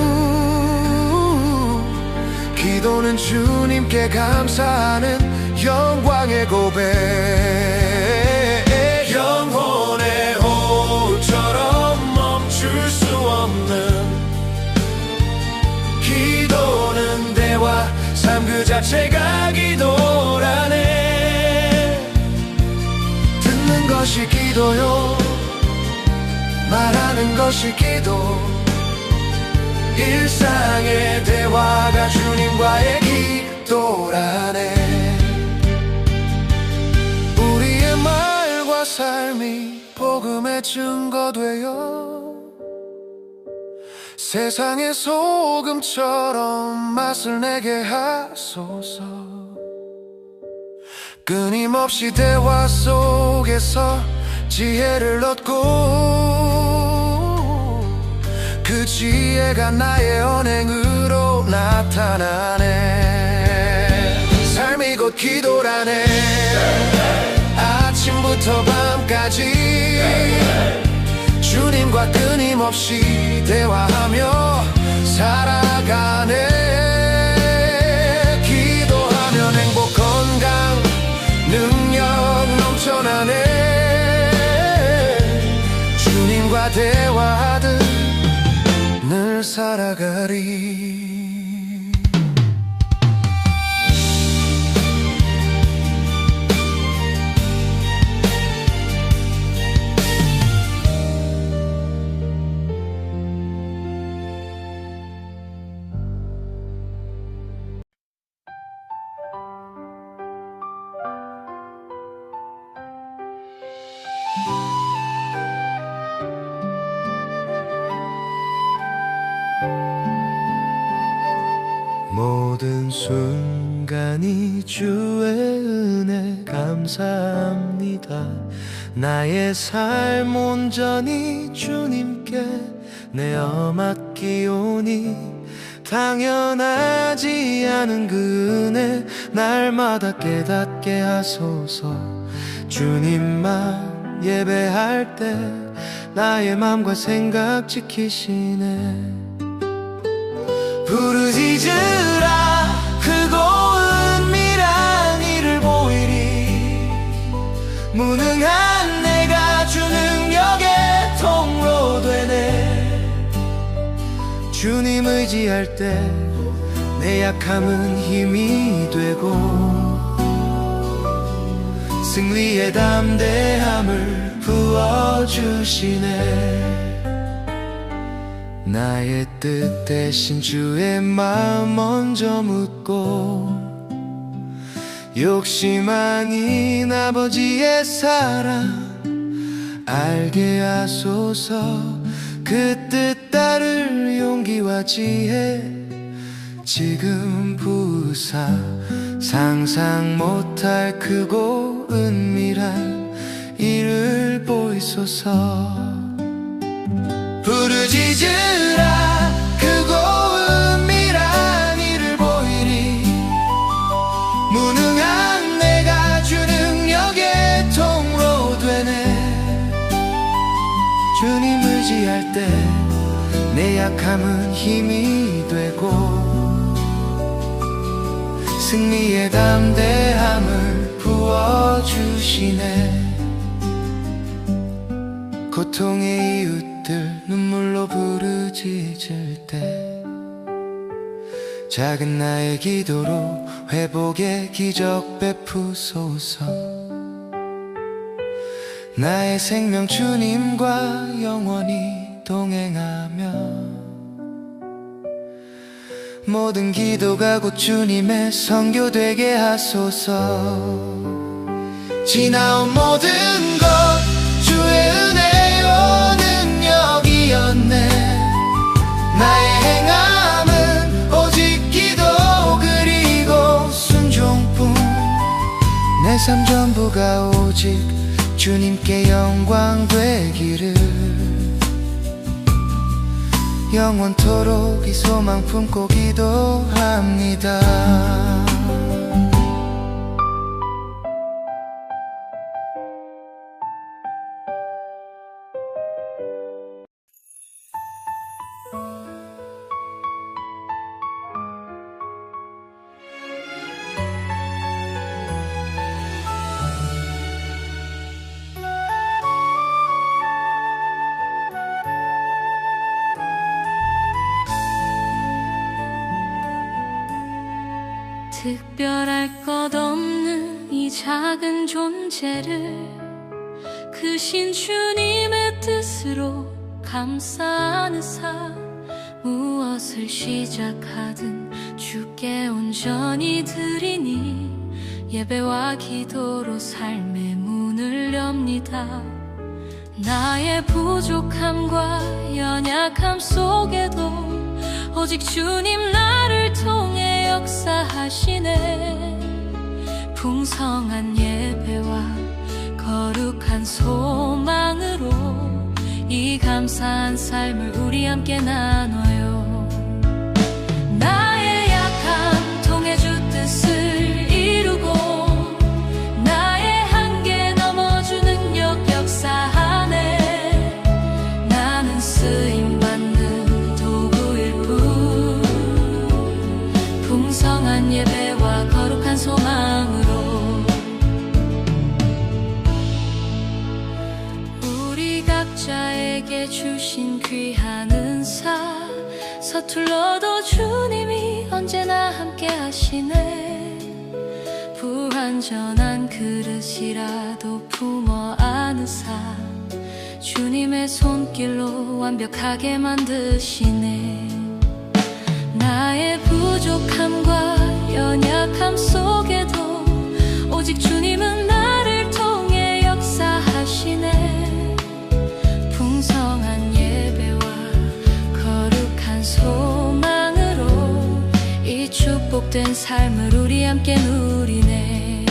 기도는 주님께 감사하는 영광의 고백. 영혼의 호흡처럼 멈출 수 없는 기도는 대화, 삶 그 자체가 기도라네. 듣는 것이 기도요, 말하는 것이 기도. 일상의 대화가 주님과의 기도라네. 우리의 말과 삶이 복음의 증거되어 세상의 소금처럼 맛을 내게 하소서. 끊임없이 대화 속에서 지혜를 얻고 그 지혜가 나의 언행으로 나타나네. 삶이 곧 기도라네. 아침부터 밤까지 주님과 끊임없이 대화하며 살아가네. 기도하면 행복, 건강, 능력 넘쳐나네. 주님과 대화하듯 늘 살아가리. 모든 순간이 주의 은혜 감사합니다. 나의 삶 온전히 주님께 내어 맡기오니 당연하지 않은 그 은혜 날마다 깨닫게 하소서. 주님만 예배할 때 나의 맘과 생각 지키시네. 부르짖으라 크고 은밀한 이를 보이리. 무능한 내가 주 능력의 통로 되네. 주님 의지할 때 내 약함은 힘이 되고 승리의 담대함을 부어주시네. 나의 뜻 대신 주의 마음 먼저 묻고 욕심 아닌 아버지의 사랑 알게 하소서. 그 뜻 따를 용기와 지혜 지금 부사 상상 못할 크고 은밀한 일을 보이소서. 부르짖으라 크고 은밀한 일을 보이리. 무능한 내가 주 능력의 통로 되네. 주님 의지할 때 내 약함은 힘이 되고 승리의 담대함을 부어주시네. 고통의 이웃들 눈물로 부르짖을 때 작은 나의 기도로 회복의 기적 베푸소서. 나의 생명 주님과 영원히 동행하며 모든 기도가 곧 주님의 선교 되게 하소서. 지나온 모든 것 주의 은혜요 능력이었네. 나의 행함은 오직 기도 그리고 순종뿐. 내 삶 전부가 오직 주님께 영광 되기를 영원토록 이 소망 품고 기도합니다. 특별할 것 없는 이 작은 존재를 크신 주님의 뜻으로 감싸는 삶. 무엇을 시작하든 주께 온전히 드리니 예배와 기도로 삶의 문을 엽니다. 나의 부족함과 연약함 속에도 오직 주님 나를 통해 역사하시네. 풍성한 예배와 거룩한 소망으로 이 감사한 삶을 우리 함께 나눠요. 나의 약함 통해 주 뜻을 이루고 나의 한계 넘어주 능력 역사하네. 나는 쓰임받는 도구일 뿐 풍성한 예배와 거룩한 소망으로 우리 각자에게 주신 귀한 은사 서툴러도 주님이 언제나 함께 하시네. 불완전한 그릇이라도 품어 안으사 주님의 손길로 완벽하게 만드시네. 나의 부족함과 연약함 속에도 오직 주님은 나를 통해 역사하시네. 풍성한 예배와 거룩한 소망으로 이 축복된 삶을 우리 함께 누리네.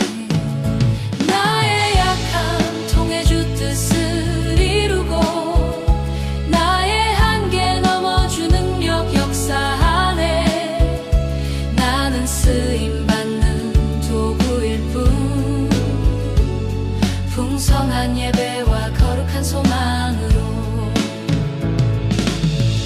나의 약함 통해 주 뜻을 이루고 나의 한계 넘어주 능력 역사하네. 나는 쓰임받는 도구일 뿐 풍성한 예배와 거룩한 소망으로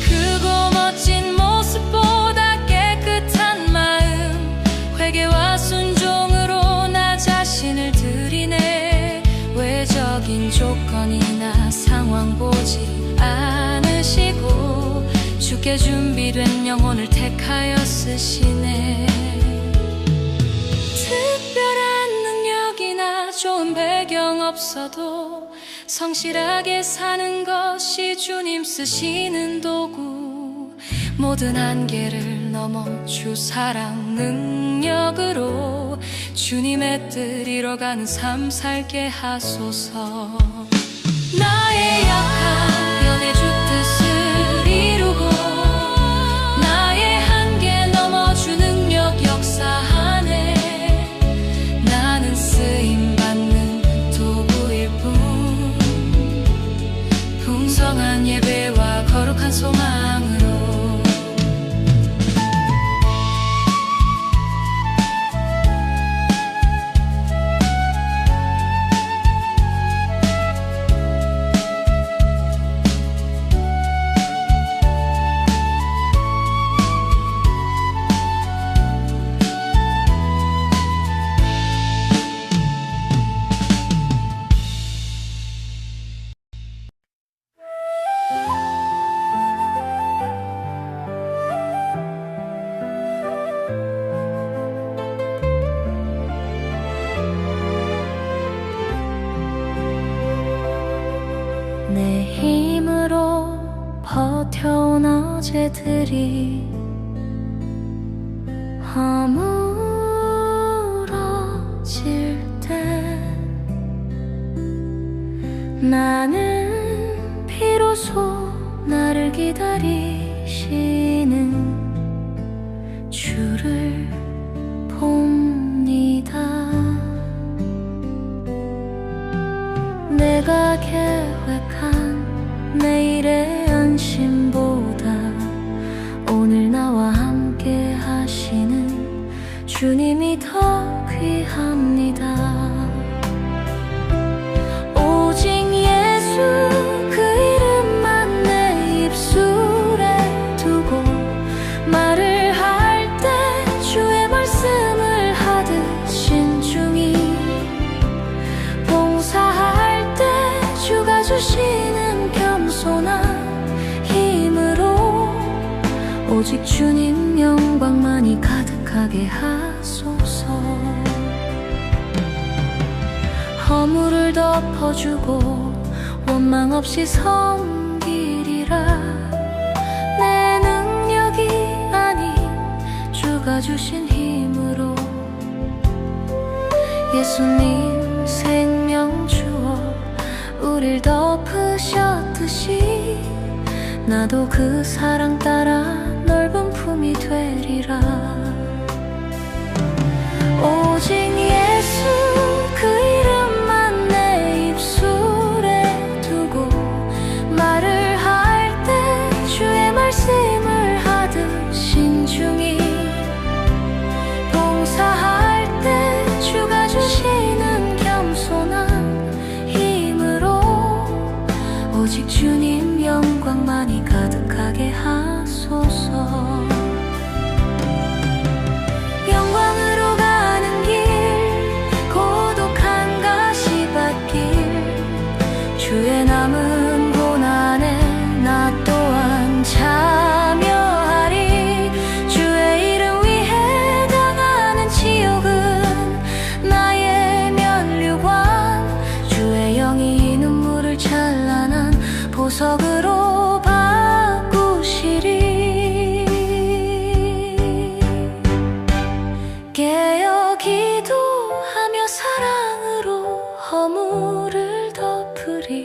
크고 멋진 모습보다 깨끗한 마음 회개와 순종으로 나 자신을 드리네. 외적인 조건이나 상황 보지 않으시고 주께 준비된 영혼을 택하여 쓰시네. 특별한 능력이나 좋은 배경 없어도 성실하게 사는 것이 주님 쓰시는 도구. 모든 한계를 넘어 주 사랑 능력으로 주님의 뜻 이뤄가는 삶 살게 하소서. 나의 약함 연해 주 뜻을 이루고 나의 한계 넘어 주 능력 역사하네. 나는 쓰임받는 도구일 뿐 풍성한 예배와 거룩한 소망으로 내 힘으로 버텨온 어제들이 허물어질 때 나는 비로소 나를 기다리시는 주를 봅니다. 내가 계획한 내일의 안심보다 오늘 나와 함께 하시는 주님이 더 귀합니다. 오직 예수 그 이름만 내 입술에 두고 말을 할 때 주의 말씀을 하듯 신중히 봉사할 때 주가 주시는 겸손한 힘으로 오직 주님 영광만이 가득하게 하소서. 허물을 덮어주고 원망 없이 섬기리라. 내 능력이 아닌 주가 주신 힘으로 예수님 생명 주어 우릴 덮으셨듯이 나도 그 사랑 따라 넓은 품이 되리라. 오직 예수 그 이름만 내 깨어 기도하며 사랑으로 허물을 덮으리.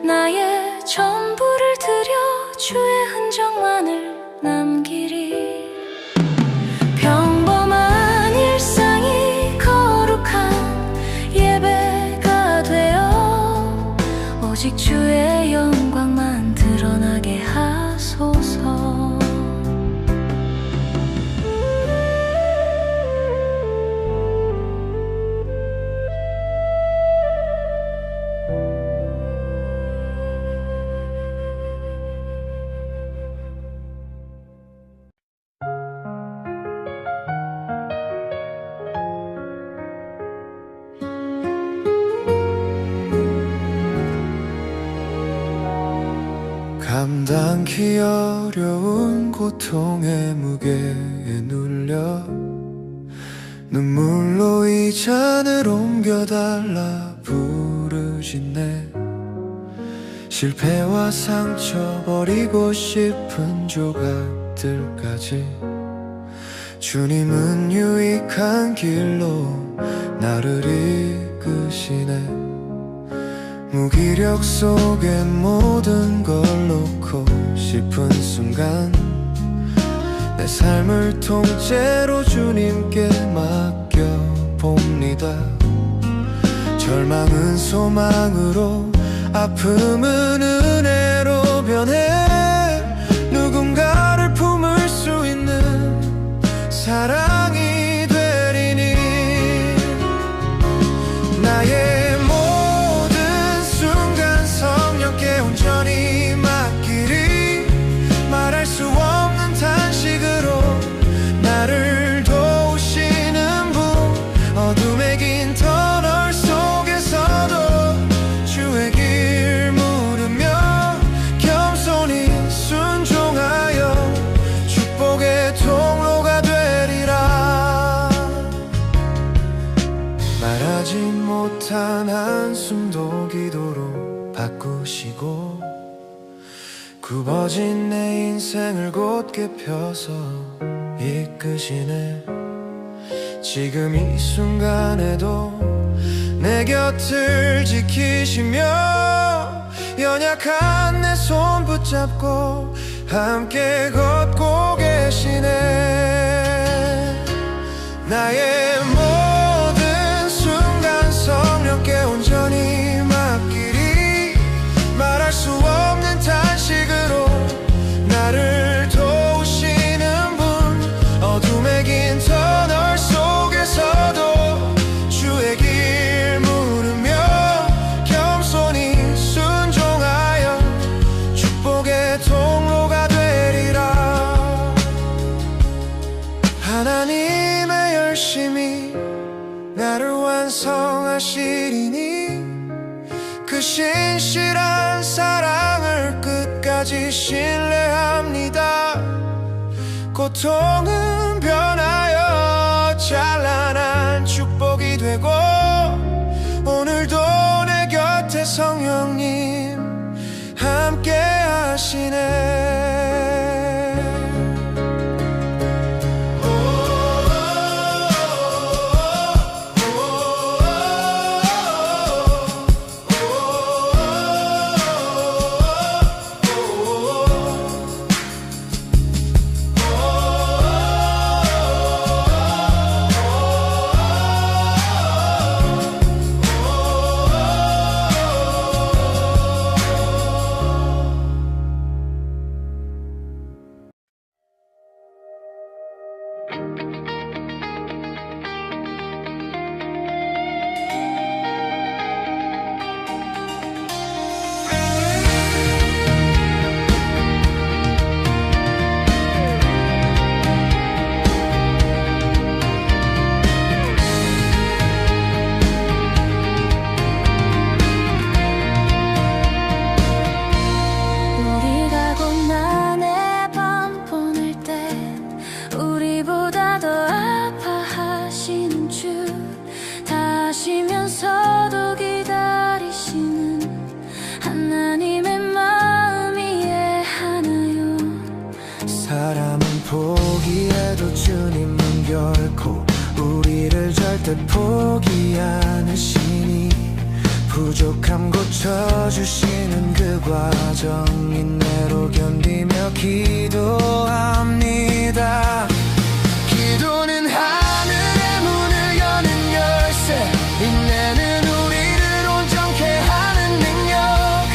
나의 전부를 드려 주의 흔적만을 남기리. 평범한 일상이 거룩한 예배가 되어 오직 주의 영광만 드러나게 하소서. 감당기 어려운 고통의 무게에 눌려 눈물로 이 잔을 옮겨달라 부르짖네. 실패와 상처 버리고 싶은 조각들까지 주님은 유익한 길로 나를 이끄시네. 무기력 속에 모든 걸 놓고 싶은 순간 내 삶을 통째로 주님께 맡겨봅니다. 절망은 소망으로, 아픔은 은혜로 변해 누군가를 품을 수 있는 사랑이 되리니. 나의 온전히 맡기리. 말할 수 없는 탄식으로 나를 도우시는 분, 어둠의 긴 터널 속에서도 주의 길 물으며 겸손히 순종하여 축복의 통로가 되리라. 말하지 못한 한숨도 기도로 바꾸시고 굽어진 내 인생을 곧게 펴서 이끄시네. 지금 이 순간에도 내 곁을 지키시며 연약한 내 손 붙잡고 함께 걷고 계시네. 나의 모든 순간 성령께 온전히 맡기리. 말할 수 없는 탄식으로 나를 도우시는 분, 어둠의 긴 터널 속에서도 주의 길 물으며 겸손히 순종하여 축복의 통로가 되리라. 하나님의 열심히 나를 완성하시리니 그 신실한 사랑을 끝까지 신뢰합니다. 고통은 변하여 찬란한 축복이 되고 오늘도 내 곁에 성령님 함께 하시네. 듯 포기 않으시니 부족함 고쳐주시는 그 과정 인내로 견디며 기도합니다. 기도는 하늘의 문을 여는 열쇠, 인내는 우리를 온전케 하는 능력.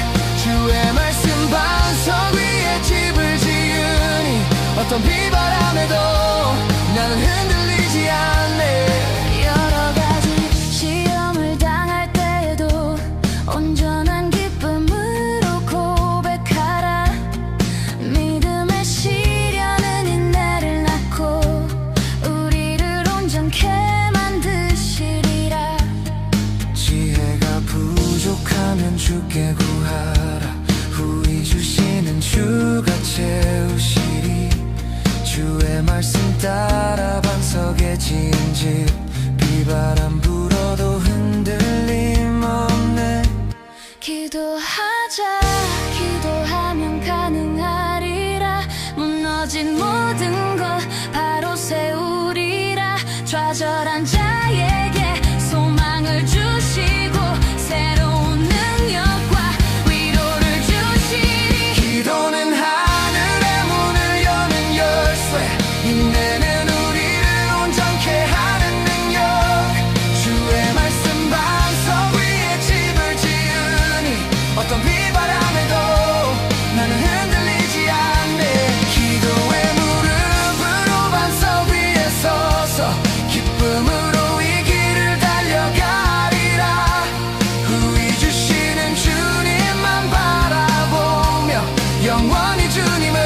주의 말씀 반석 위에 집을 지으니 어떤 비바람에도 나는 흔들리지 않네. 여러 가지 시험을 당할 때에도 온전한 기쁨으로 고백하라. 믿음의 시련은 인내를 낳고 우리를 온전케 만드시리라. 지혜가 부족하면 주께 구하라. 후히 주시는 주가 채우시리. 주의 말씀 따라 반석에 지은 집, 비바람 불어도 흔들림 없네. 기도하자. 기도하면 가능하리라. 무너진 모든 것 바로 세우리라. 좌절한 자에게 소망을 주시고 새로운 능력과 위로를 주시리. 기도는 하늘의 문을 여는 열쇠, 인내는 우리를 온전케 하는 능력. 주의 말씀 반석 위에 집을 지으니 어떤 비바람에도 나는 흔들리지 않네. 기도의 무릎으로 반석 위에 서서 기쁨으로 이 길을 달려가리라. 후히 주시는 주님만 바라보며 영원히 주님을